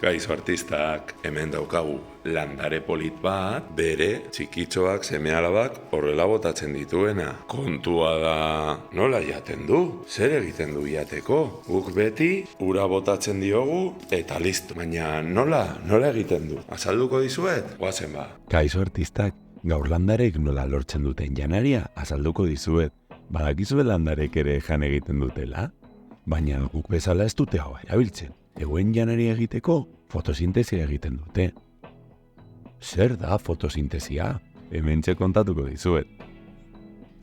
Gaixo artistak hemen daukagu landare polit bat, bere txikitxoak seme-alabak horrela botatzen dituena. Kontua da nola jaten du? Zer egiten du jateko? Guk beti ura botatzen diogu eta listo. Baina nola egiten du? Azalduko dizuet? Goazen ba. Gaixo artistak gaur landarek nola lortzen duten janaria azalduko dizuet. Badakizue landarek ere jan egiten dutela? Baina guk bezala ez dute hau erabiltzen. Egoen janaria egiteko fotosintesia egiten dute. Zer da fotosintesia? Hementxe kontatuko dizuet.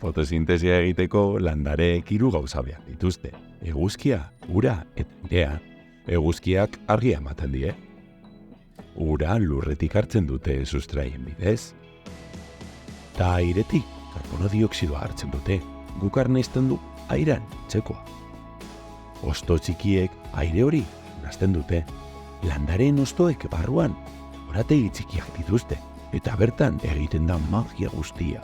Fotosintesia egiteko landareek 3 gauza behar dituzte. Eguzkia, ura eta airea. Eguzkiak argia ematen die. Ura lurretik hartzen dute sustraien bidez. Ta airetik karbono dioksidoa hartzen dute. Guk arnaizten du airean txekoa. Hosto txikiek aire hori nazten dute. Landareen hostoek barruan horategi txikiak dituzte eta bertan egiten da magia guztia.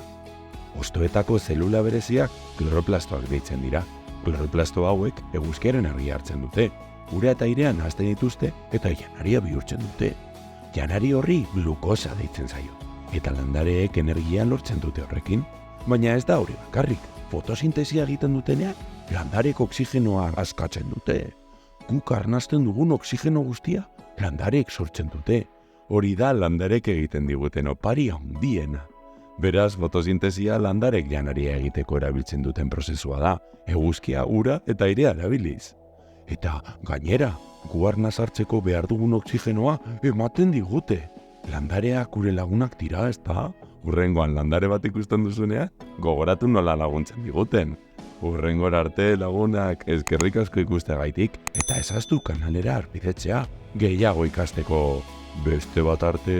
Hostoetako zelula bereziak kloroplastoak deitzen dira. Kloroplasto hauek eguzkiaren argia hartzen dute. Ura eta airean nazten dituzte eta janaria bihurtzen dute. Janari horri glukosa deitzen zaio. Eta landareek energia lortzen dute horrekin. Baina ez da hori bakarrik. Fotosintesia egiten dutenean, landarek oksigenoa askatzen dute. Guk arnasten dugun oksigeno guztia, landarek sortzen dute. Hori da landarek egiten diguten opari handiena. Beraz, fotosintesia landarek janaria egiteko erabiltzen duten prozesua da. Eguzkia, ura eta airea erabiliz. Eta gainera, gu arnaz hartzeko behar dugun oksigenoa ematen digute. Landareak gure lagunak dira, ez da? Hurrengoan landare bat ikusten duzunean, gogoratu nola laguntzen diguten. Hurrengora arte lagunak eskerrik asko ikusteagaitik eta ezaztu kanalera arpidetzea. Gehiago ikasteko beste bat arte...